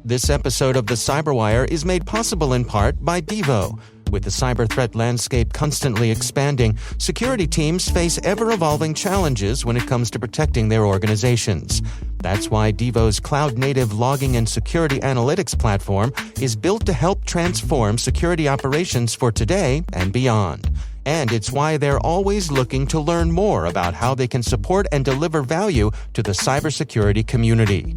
This episode of the CyberWire is made possible in part by Devo. With the cyber threat landscape constantly expanding, security teams face ever-evolving challenges when it comes to protecting their organizations. That's why Devo's cloud-native logging and security analytics platform is built to help transform security operations for today and beyond. And it's why they're always looking to learn more about how they can support and deliver value to the cybersecurity community.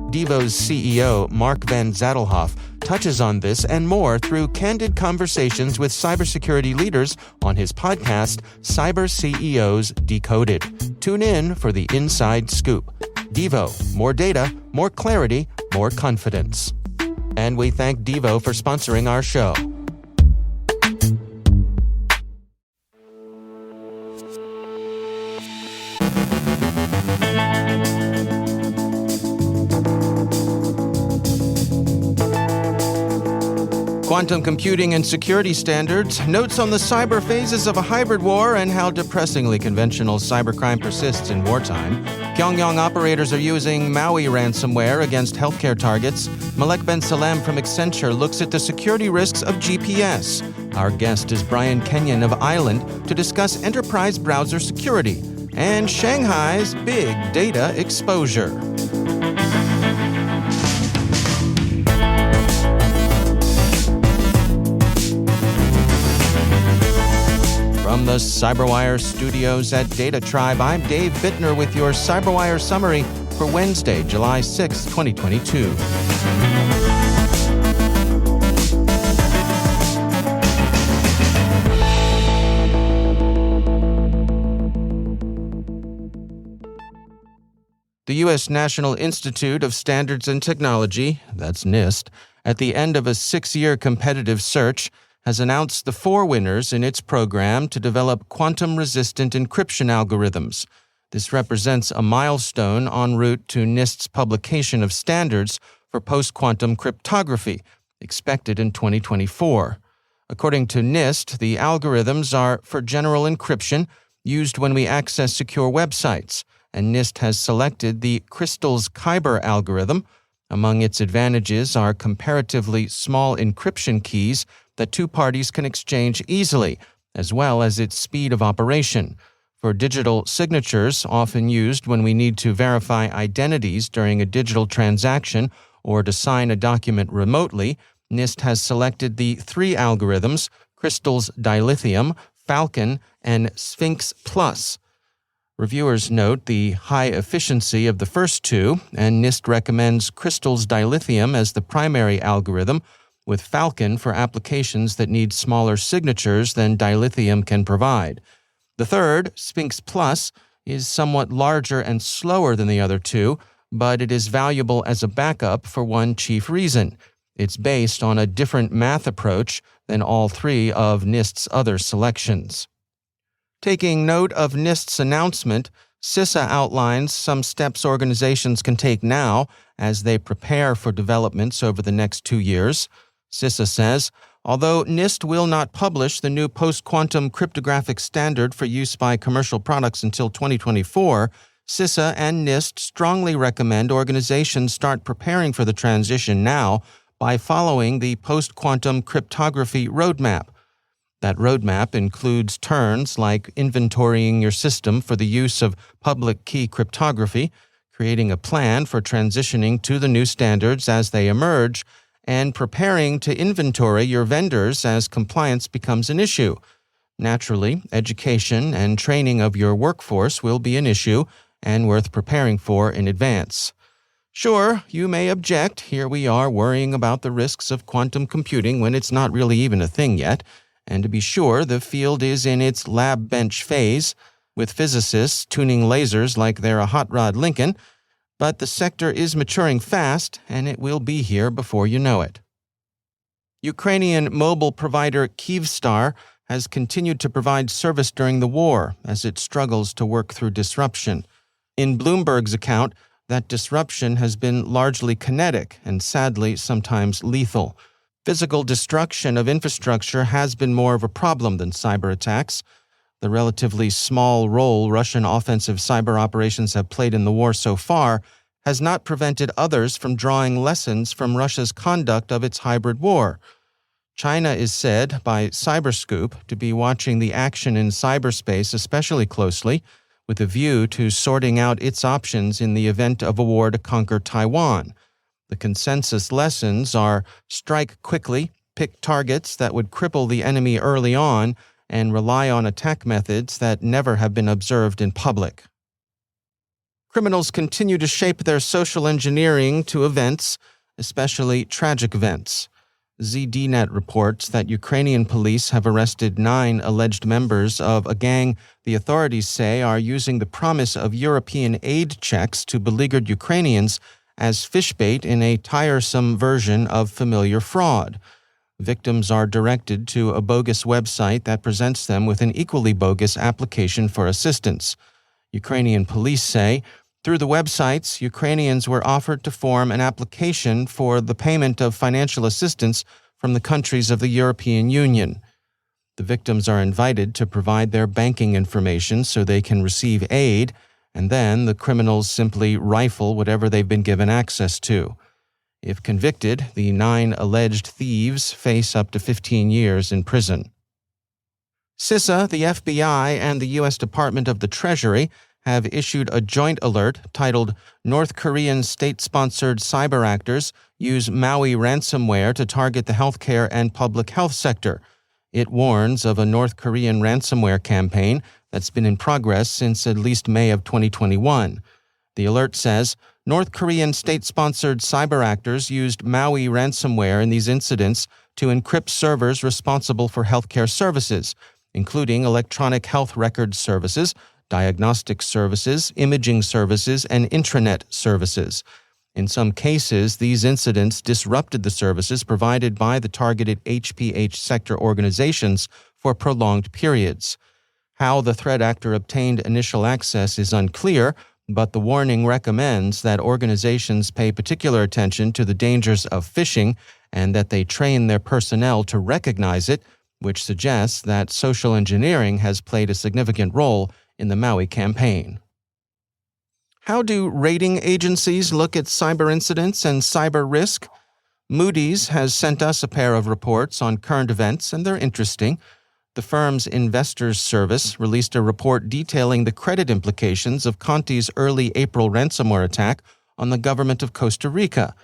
Devo's CEO, Mark Ben Salem, touches on this and more through candid conversations with cybersecurity leaders on his podcast, Cyber CEOs Decoded. Tune in for the inside scoop. Devo, more data, more clarity, more confidence. And we thank Devo for sponsoring our show. Quantum computing and security standards, notes on the cyber phases of a hybrid war, and how depressingly conventional cybercrime persists in wartime. Pyongyang operators are using Maui ransomware against healthcare targets. Malek Ben Salem from Accenture looks at the security risks of GPS. Our guest is Brian Kenyon of Island to discuss enterprise browser security and Shanghai's big data exposure. From the CyberWire studios at Data Tribe, I'm Dave Bittner with your CyberWire summary for Wednesday, July 6, 2022. The U.S. National Institute of Standards and Technology, that's NIST, at the end of a 6-year competitive search, has announced the 4 winners in its program to develop quantum-resistant encryption algorithms. This represents a milestone en route to NIST's publication of standards for post-quantum cryptography, expected in 2024. According to NIST, the algorithms are for general encryption, used when we access secure websites, and NIST has selected the Crystal's Kyber algorithm. Among its advantages are comparatively small encryption keys that 2 parties can exchange easily, as well as its speed of operation. For digital signatures, often used when we need to verify identities during a digital transaction or to sign a document remotely, NIST has selected the 3 algorithms, Crystal's Dilithium, Falcon, and Sphinx Plus. Reviewers note the high efficiency of the first 2, and NIST recommends Crystal's Dilithium as the primary algorithm, with Falcon for applications that need smaller signatures than Dilithium can provide. The third, Sphinx Plus, is somewhat larger and slower than the other 2, but it is valuable as a backup for one chief reason. It's based on a different math approach than all 3 of NIST's other selections. Taking note of NIST's announcement, CISA outlines some steps organizations can take now as they prepare for developments over the next 2 years. CISA says, although NIST will not publish the new post-quantum cryptographic standard for use by commercial products until 2024, CISA and NIST strongly recommend organizations start preparing for the transition now by following the post-quantum cryptography roadmap. That roadmap includes turns like inventorying your system for the use of public key cryptography, creating a plan for transitioning to the new standards as they emerge, and preparing to inventory your vendors as compliance becomes an issue. Naturally, education and training of your workforce will be an issue and worth preparing for in advance. Sure, you may object. Here we are worrying about the risks of quantum computing when it's not really even a thing yet. And to be sure, the field is in its lab bench phase, with physicists tuning lasers like they're a hot rod Lincoln, but the sector is maturing fast, and it will be here before you know it. Ukrainian mobile provider Kyivstar has continued to provide service during the war as it struggles to work through disruption. In Bloomberg's account, that disruption has been largely kinetic and sadly sometimes lethal. Physical destruction of infrastructure has been more of a problem than cyber attacks. The relatively small role Russian offensive cyber operations have played in the war so far has not prevented others from drawing lessons from Russia's conduct of its hybrid war. China is said by Cyberscoop to be watching the action in cyberspace especially closely, with a view to sorting out its options in the event of a war to conquer Taiwan. The consensus lessons are strike quickly, pick targets that would cripple the enemy early on, and rely on attack methods that never have been observed in public. Criminals continue to shape their social engineering to events, especially tragic events. ZDNet reports that Ukrainian police have arrested 9 alleged members of a gang the authorities say are using the promise of European aid checks to beleaguered Ukrainians as fishbait in a tiresome version of familiar fraud. Victims are directed to a bogus website that presents them with an equally bogus application for assistance. Ukrainian police say, through the websites, Ukrainians were offered to form an application for the payment of financial assistance from the countries of the European Union. The victims are invited to provide their banking information so they can receive aid, and then the criminals simply rifle whatever they've been given access to. If convicted, the 9 alleged thieves face up to 15 years in prison. CISA, the FBI, and the U.S. Department of the Treasury have issued a joint alert titled North Korean State-Sponsored Cyber Actors Use Maui Ransomware to Target the Healthcare and Public Health Sector. It warns of a North Korean ransomware campaign that's been in progress since at least May of 2021. The alert says, North Korean state-sponsored cyber actors used Maui ransomware in these incidents to encrypt servers responsible for healthcare services, including electronic health record services, diagnostic services, imaging services, and intranet services. In some cases, these incidents disrupted the services provided by the targeted HPH sector organizations for prolonged periods. How the threat actor obtained initial access is unclear, but the warning recommends that organizations pay particular attention to the dangers of phishing and that they train their personnel to recognize it, which suggests that social engineering has played a significant role in the Maui campaign. How do rating agencies look at cyber incidents and cyber risk? Moodys has sent us a pair of reports on current events, and they're interesting. The firm's Investors Service released a report detailing the credit implications of Conti's early April ransomware attack on the government of Costa Rica.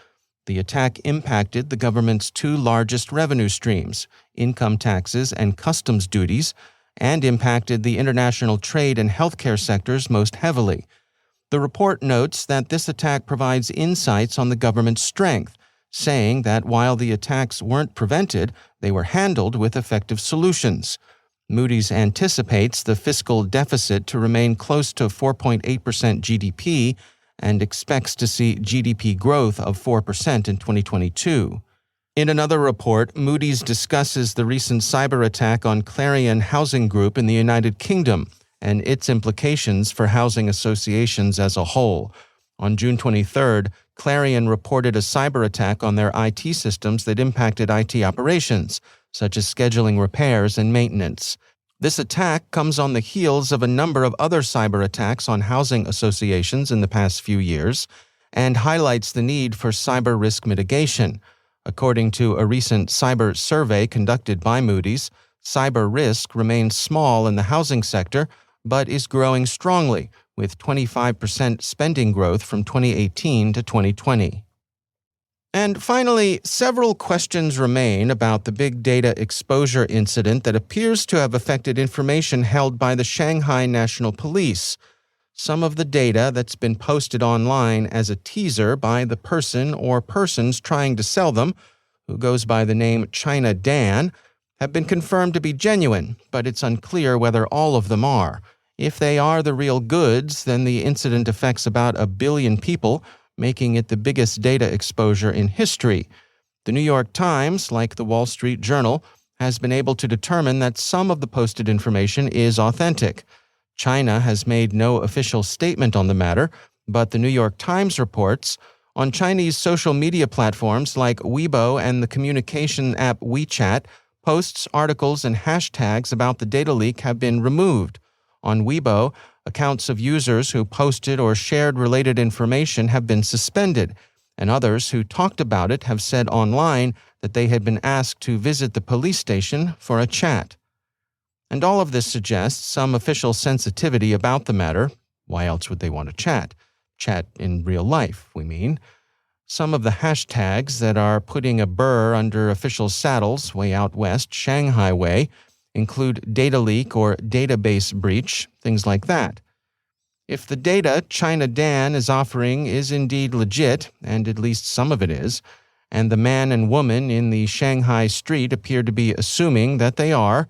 The attack impacted the government's 2 largest revenue streams, income taxes and customs duties, and impacted the international trade and healthcare sectors most heavily. The report notes that this attack provides insights on the government's strength, saying that while the attacks weren't prevented, they were handled with effective solutions. Moodys anticipates the fiscal deficit to remain close to 4.8% GDP and expects to see GDP growth of 4% in 2022. In another report, Moodys discusses the recent cyber attack on Clarion Housing Group in the United Kingdom and its implications for housing associations as a whole. On June 23rd, Clarion reported a cyber attack on their IT systems that impacted IT operations, such as scheduling repairs and maintenance. This attack comes on the heels of a number of other cyber attacks on housing associations in the past few years and highlights the need for cyber risk mitigation. According to a recent cyber survey conducted by Moodys, cyber risk remains small in the housing sector, but is growing strongly, with 25% spending growth from 2018 to 2020. And finally, several questions remain about the big data exposure incident that appears to have affected information held by the Shanghai National Police. Some of the data that's been posted online as a teaser by the person or persons trying to sell them, who goes by the name China Dan, have been confirmed to be genuine, but it's unclear whether all of them are. If they are the real goods, then the incident affects about 1 billion people, making it the biggest data exposure in history. The New York Times, like the Wall Street Journal, has been able to determine that some of the posted information is authentic. China has made no official statement on the matter, but the New York Times reports, on Chinese social media platforms like Weibo and the communication app WeChat, posts, articles, and hashtags about the data leak have been removed. On Weibo, Accounts of users who posted or shared related information have been suspended, and others who talked about it have said online that they had been asked to visit the police station for a chat. And all of this suggests some official sensitivity about the matter. Why else would they want to chat? Chat in real life, we mean. Some of the hashtags that are putting a burr under official saddles way out west, Shanghai way, include data leak or database breach, things like that. If the data China Dan is offering is indeed legit, and at least some of it is, and the man and woman in the Shanghai street appear to be assuming that they are,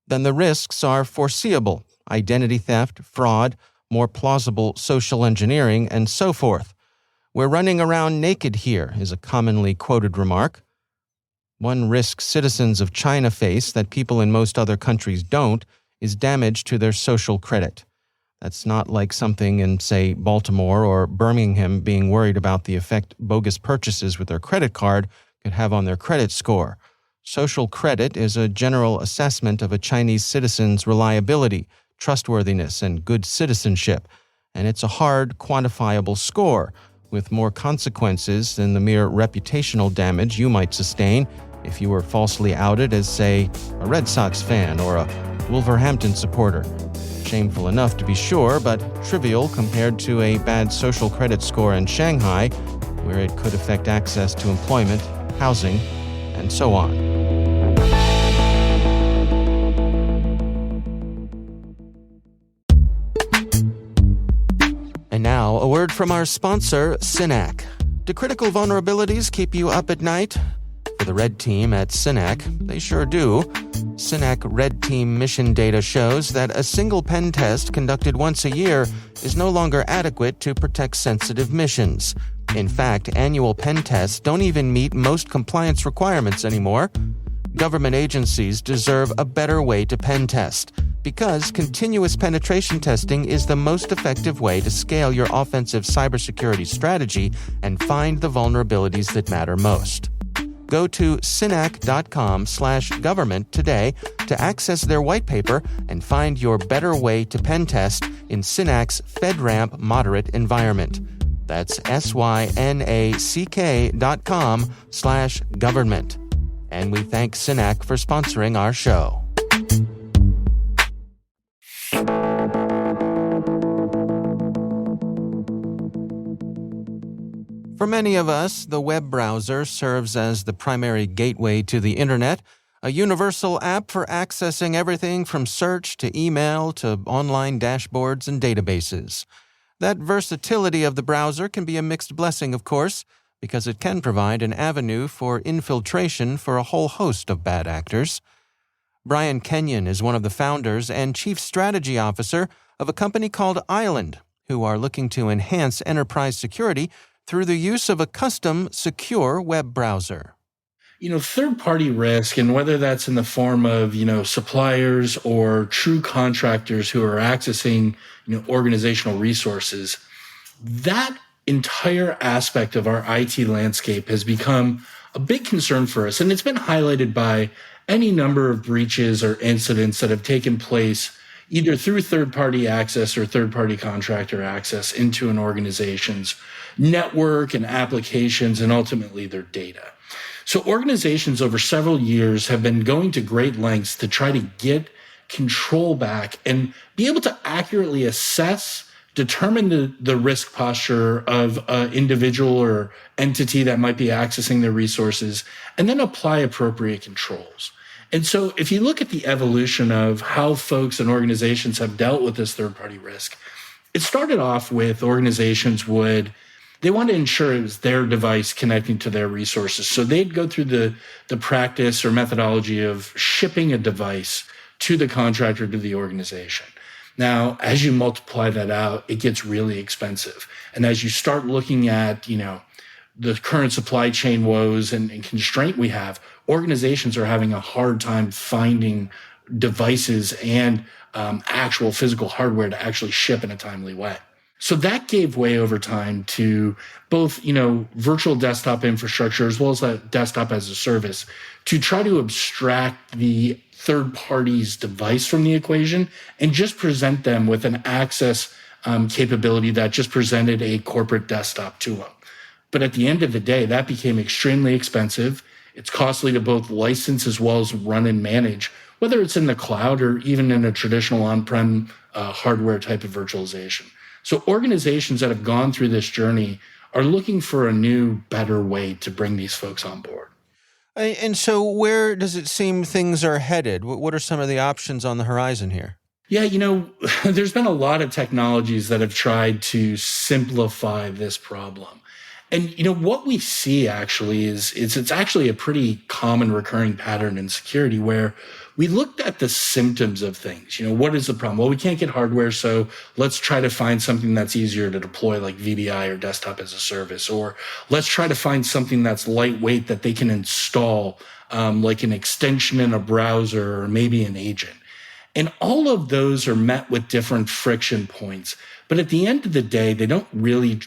then the risks are foreseeable: identity theft, fraud, more plausible social engineering, and so forth. "We're running around naked here," is a commonly quoted remark. One risk citizens of China face that people in most other countries don't is damage to their social credit. That's not like something in, say, Baltimore or Birmingham being worried about the effect bogus purchases with their credit card could have on their credit score. Social credit is a general assessment of a Chinese citizen's reliability, trustworthiness, and good citizenship, and it's a hard, quantifiable score, with more consequences than the mere reputational damage you might sustain if you were falsely outed as, say, a Red Sox fan or a Wolverhampton supporter. Shameful enough to be sure, but trivial compared to a bad social credit score in Shanghai, where it could affect access to employment, housing, and so on. And now, a word from our sponsor, Synack. Do critical vulnerabilities keep you up at night? For the Red Team at Synack, they sure do. Synack Red Team mission data shows that a single pen test conducted once a year is no longer adequate to protect sensitive missions. In fact, annual pen tests don't even meet most compliance requirements anymore. Government agencies deserve a better way to pen test, because continuous penetration testing is the most effective way to scale your offensive cybersecurity strategy and find the vulnerabilities that matter most. Go to synack.com/government today to access their white paper and find your better way to pen test in Synack's FedRAMP moderate environment. That's synack.com/government. And we thank Synack for sponsoring our show. For many of us, the web browser serves as the primary gateway to the internet, a universal app for accessing everything from search to email to online dashboards and databases. That versatility of the browser can be a mixed blessing, of course, because it can provide an avenue for infiltration for a whole host of bad actors. Brian Kenyon is one of the founders and chief strategy officer of a company called Island, who are looking to enhance enterprise security through the use of a custom, secure web browser. Third-party risk, and whether that's in the form of, suppliers or true contractors who are accessing, organizational resources, that entire aspect of our IT landscape has become a big concern for us. And it's been highlighted by any number of breaches or incidents that have taken place either through third-party access or third-party contractor access into an organization's network and applications and ultimately their data. So organizations over several years have been going to great lengths to try to get control back and be able to accurately assess, determine the risk posture of an individual or entity that might be accessing their resources, and then apply appropriate controls. And so if you look at the evolution of how folks and organizations have dealt with this third-party risk, it started off with organizations they want to ensure it was their device connecting to their resources. So they'd go through the practice or methodology of shipping a device to the contractor, to the organization. Now, as you multiply that out, it gets really expensive. And as you start looking at, the current supply chain woes and constraint we have, organizations are having a hard time finding devices and actual physical hardware to actually ship in a timely way. So that gave way over time to both, virtual desktop infrastructure as well as a desktop as a service to try to abstract the third party's device from the equation and just present them with an access capability that just presented a corporate desktop to them. But at the end of the day, that became extremely expensive. It's costly to both license as well as run and manage, whether it's in the cloud or even in a traditional on-prem hardware type of virtualization. So organizations that have gone through this journey are looking for a new, better way to bring these folks on board. And so where does it seem things are headed? What are some of the options on the horizon here? Yeah, there's been a lot of technologies that have tried to simplify this problem. And, what we see actually is it's actually a pretty common recurring pattern in security where we looked at the symptoms of things. What is the problem? Well, we can't get hardware, so let's try to find something that's easier to deploy like VDI or desktop as a service, or let's try to find something that's lightweight that they can install, like an extension in a browser or maybe an agent. And all of those are met with different friction points. But at the end of the day, they don't really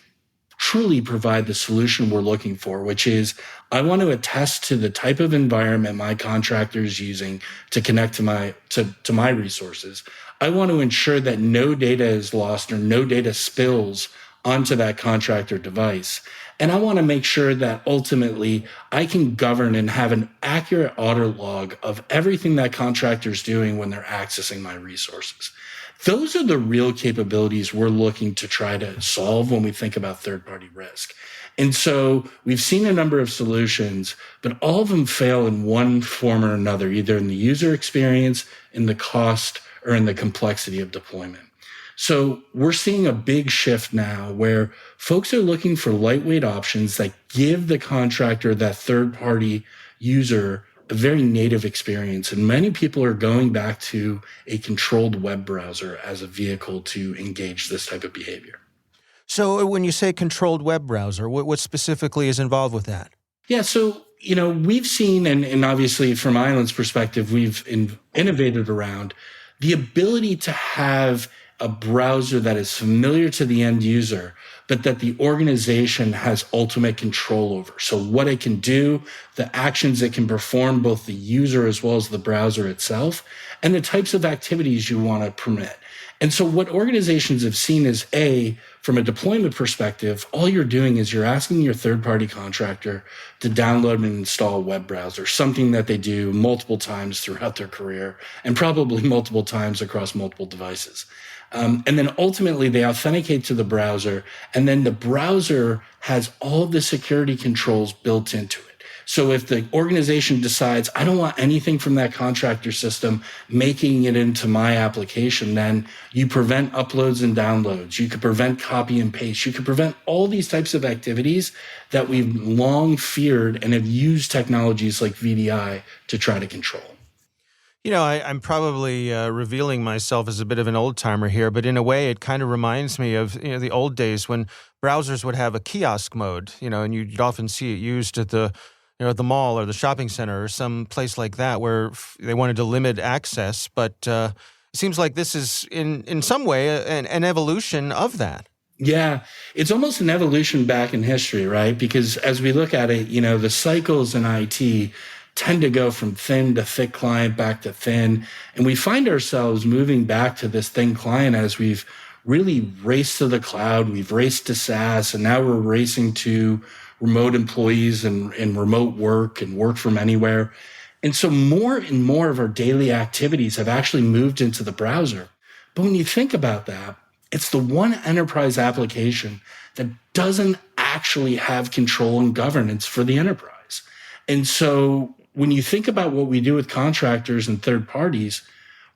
truly provide the solution we're looking for, which is I want to attest to the type of environment my contractor is using to connect to my resources. I want to ensure that no data is lost or no data spills onto that contractor device. And I want to make sure that ultimately I can govern and have an accurate audit log of everything that contractor is doing when they're accessing my resources. Those are the real capabilities we're looking to try to solve when we think about third-party risk. And so we've seen a number of solutions, but all of them fail in one form or another, either in the user experience, in the cost, or in the complexity of deployment. So we're seeing a big shift now where folks are looking for lightweight options that give the contractor, that third-party user, a very native experience. And many people are going back to a controlled web browser as a vehicle to engage this type of behavior. So when you say controlled web browser, what specifically is involved with that? Yeah, so, we've seen, and obviously from Island's perspective, we've innovated around the ability to have a browser that is familiar to the end user, but that the organization has ultimate control over. So what it can do, the actions it can perform, both the user as well as the browser itself, and the types of activities you want to permit. And so what organizations have seen is, from a deployment perspective, all you're doing is you're asking your third-party contractor to download and install a web browser, something that they do multiple times throughout their career and probably multiple times across multiple devices. And then ultimately they authenticate to the browser, and then the browser has all of the security controls built into it. So if the organization decides, I don't want anything from that contractor system making it into my application, then you prevent uploads and downloads. You could prevent copy and paste. You could prevent all these types of activities that we've long feared and have used technologies like VDI to try to control. I'm probably revealing myself as a bit of an old timer here, but in a way, it kind of reminds me of the old days when browsers would have a kiosk mode, and you'd often see it used at the mall or the shopping center or some place like that where they wanted to limit access. But it seems like this is in some way an evolution of that. Yeah, it's almost an evolution back in history, right? Because as we look at it, the cycles in IT tend to go from thin to thick client back to thin. And we find ourselves moving back to this thin client as we've really raced to the cloud, we've raced to SaaS, and now we're racing to remote employees and remote work and work from anywhere. And so more and more of our daily activities have actually moved into the browser. But when you think about that, it's the one enterprise application that doesn't actually have control and governance for the enterprise. And so when you think about what we do with contractors and third parties,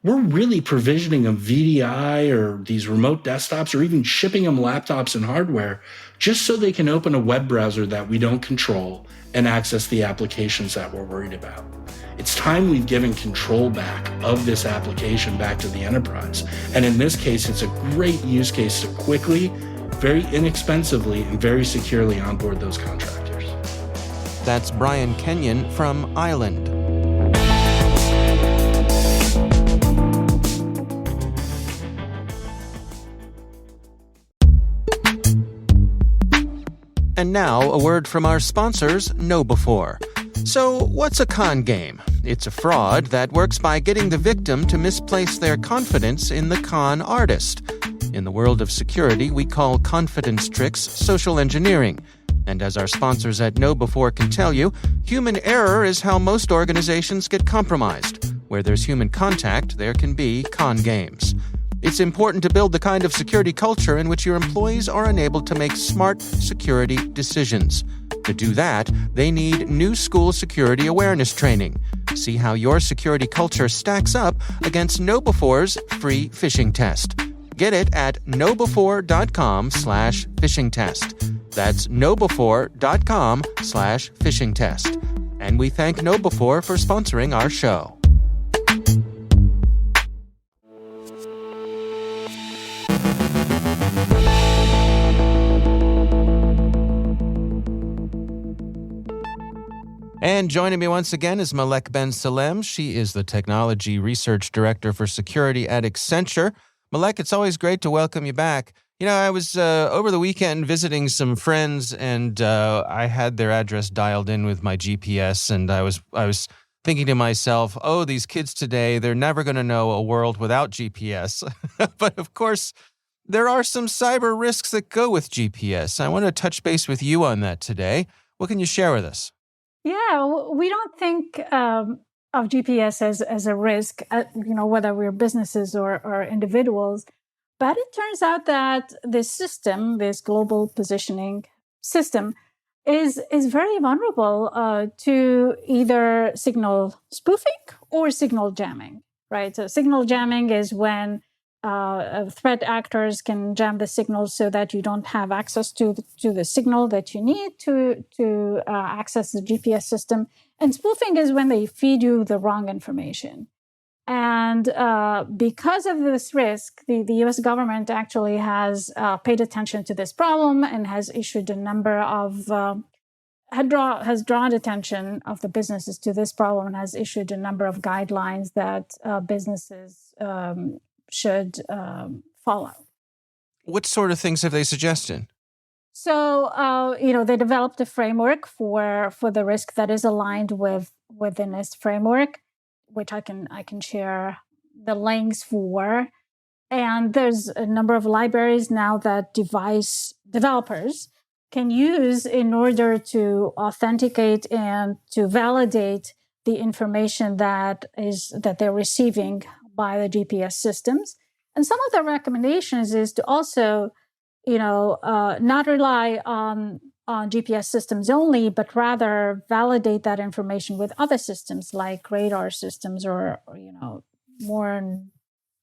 we're really provisioning them VDI or these remote desktops or even shipping them laptops and hardware just so they can open a web browser that we don't control and access the applications that we're worried about. It's time we've given control back of this application back to the enterprise. And in this case, it's a great use case to quickly, very inexpensively, and very securely onboard those contractors. That's Brian Kenyon from Island. And now, a word from our sponsors, KnowBe4. So, what's a con game? It's a fraud that works by getting the victim to misplace their confidence in the con artist. In the world of security, we call confidence tricks social engineering. And as our sponsors at KnowBe4 can tell you, human error is how most organizations get compromised. Where there's human contact, there can be con games. It's important to build the kind of security culture in which your employees are enabled to make smart security decisions. To do that, they need new school security awareness training. See how your security culture stacks up against KnowBe4's free phishing test. Get it at knowbe4.com/phishing test. That's knowbe4.com/phishing test. And we thank KnowBe4 for sponsoring our show. And joining me once again is Malek Ben Salem. She is the Technology Research Director for Security at Accenture. Malek, it's always great to welcome you back. You know, I was over the weekend visiting some friends, and I had their address dialed in with my GPS, and I was thinking to myself, oh, these kids today, they're never going to know a world without GPS. But of course, there are some cyber risks that go with GPS. I want to touch base with you on that today. What can you share with us? Yeah, we don't think of GPS as a risk, whether we're businesses or individuals. But it turns out that this system, this global positioning system, is very vulnerable to either signal spoofing or signal jamming, right? So signal jamming is when threat actors can jam the signal so that you don't have access to the signal that you need to access the GPS system. And spoofing is when they feed you the wrong information. And because of this risk, the U.S. government actually has paid attention to this problem and has issued a number of has drawn attention of the businesses to this problem and has issued a number of guidelines that businesses should follow. What sort of things have they suggested? So, they developed a framework for the risk that is aligned with the NIST framework, which I can share the links for. And there's a number of libraries now that device developers can use in order to authenticate and to validate the information that they're receiving by the GPS systems. And some of the recommendations is to also, not rely on GPS systems only, but rather validate that information with other systems like radar systems or more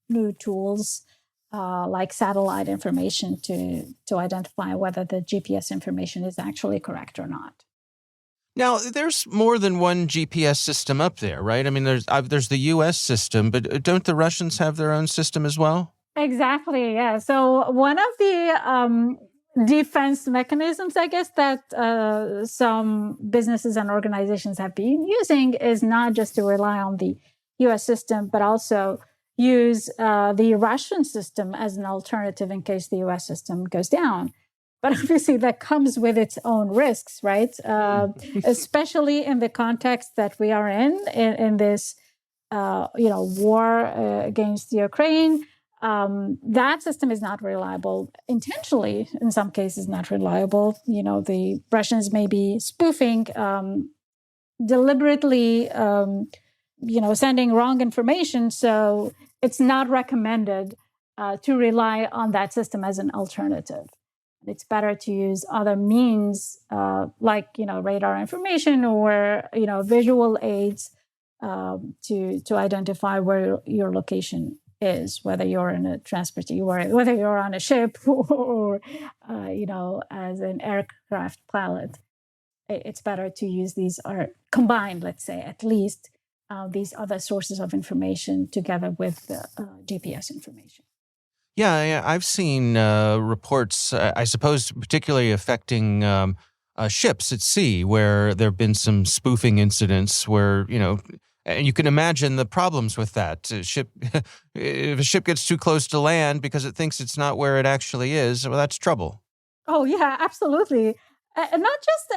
new tools like satellite information to identify whether the GPS information is actually correct or not. Now, there's more than one GPS system up there, right? I mean, there's the U.S. system, but don't the Russians have their own system as well? Exactly, yeah. So one of the defense mechanisms, I guess, that some businesses and organizations have been using is not just to rely on the U.S. system, but also use the Russian system as an alternative in case the U.S. system goes down. But obviously that comes with its own risks, right? Especially in the context that we are in this, war against Ukraine. That system is not reliable, intentionally, in some cases, not reliable. The Russians may be spoofing, deliberately, sending wrong information. So it's not recommended to rely on that system as an alternative. It's better to use other means like, radar information or, visual aids to identify where your location is, whether you're in a transportation, whether you're on a ship or, as an aircraft pilot. It's better to use these or combine, let's say, at least these other sources of information together with the GPS information. Yeah, I've seen reports, I suppose, particularly affecting ships at sea, where there have been some spoofing incidents where, and you can imagine the problems with that. If a ship gets too close to land because it thinks it's not where it actually is, well, that's trouble. Oh, yeah, absolutely. Not just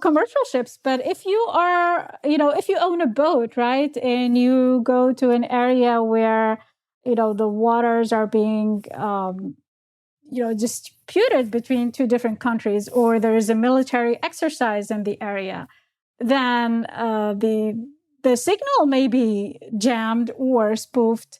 commercial ships, but if you are, if you own a boat, right, and you go to an area where the waters are being disputed between two different countries, or there is a military exercise in the area, then the signal may be jammed or spoofed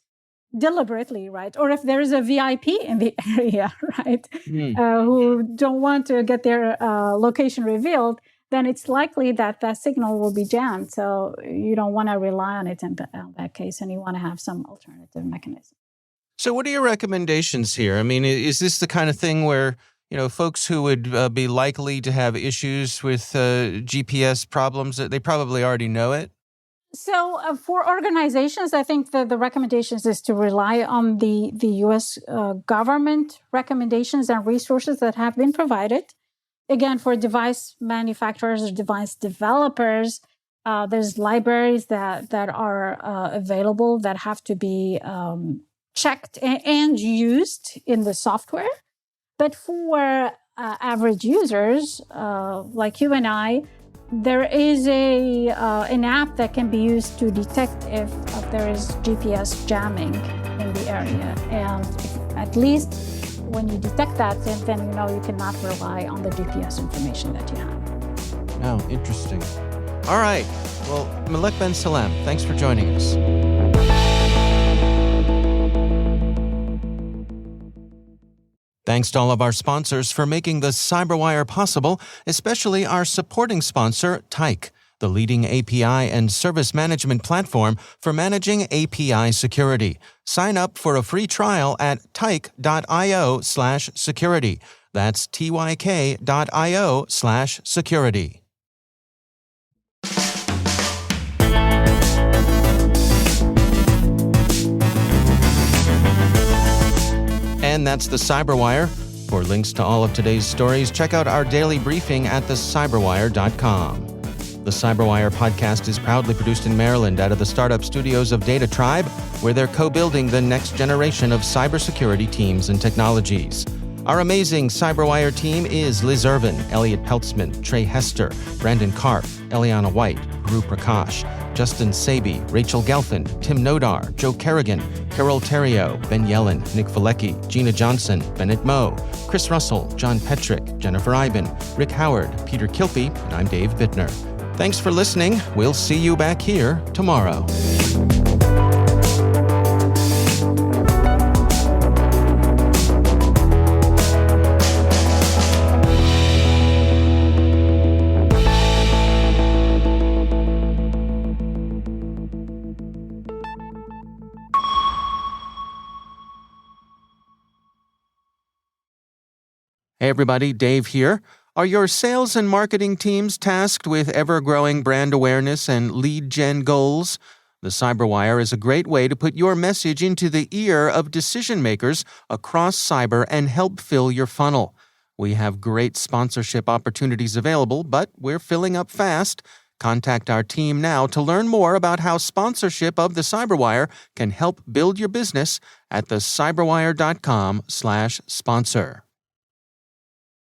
deliberately, right? Or if there is a VIP in the area, right, who don't want to get their location revealed, then it's likely that that signal will be jammed. So you don't want to rely on it in that case, and you want to have some alternative mechanism. So what are your recommendations here? I mean, is this the kind of thing where, folks who would be likely to have issues with GPS problems, they probably already know it? So for organizations, I think the recommendations is to rely on the U.S. Government recommendations and resources that have been provided. Again, for device manufacturers or device developers, there's libraries that are available that have to be checked and used in the software. But for average users like you and I, there is an app that can be used to detect if there is GPS jamming in the area. And at least when you detect that, then you cannot rely on the GPS information that you have. Oh, interesting. All right. Well, Malek Ben Salem, thanks for joining us. Thanks to all of our sponsors for making the CyberWire possible, especially our supporting sponsor, Tyke, the leading API and service management platform for managing API security. Sign up for a free trial at tyke.io/security. That's tyk.io/security. And that's the CyberWire. For links to all of today's stories, check out our daily briefing at thecyberwire.com. The CyberWire podcast is proudly produced in Maryland out of the startup studios of Data Tribe, where they're co-building the next generation of cybersecurity teams and technologies. Our amazing CyberWire team is Liz Irvin, Elliot Peltzman, Trey Hester, Brandon Karp, Eliana White, Guru Prakash, Justin Sabi, Rachel Gelfand, Tim Nodar, Joe Kerrigan, Carol Terrio, Ben Yellen, Nick Valecki, Gina Johnson, Bennett Moe, Chris Russell, John Petrick, Jennifer Iben, Rick Howard, Peter Kilpie, and I'm Dave Bittner. Thanks for listening. We'll see you back here tomorrow. Hey everybody, Dave here. Are your sales and marketing teams tasked with ever-growing brand awareness and lead gen goals? The CyberWire is a great way to put your message into the ear of decision makers across cyber and help fill your funnel. We have great sponsorship opportunities available, but we're filling up fast. Contact our team now to learn more about how sponsorship of the CyberWire can help build your business at thecyberwire.com/sponsor.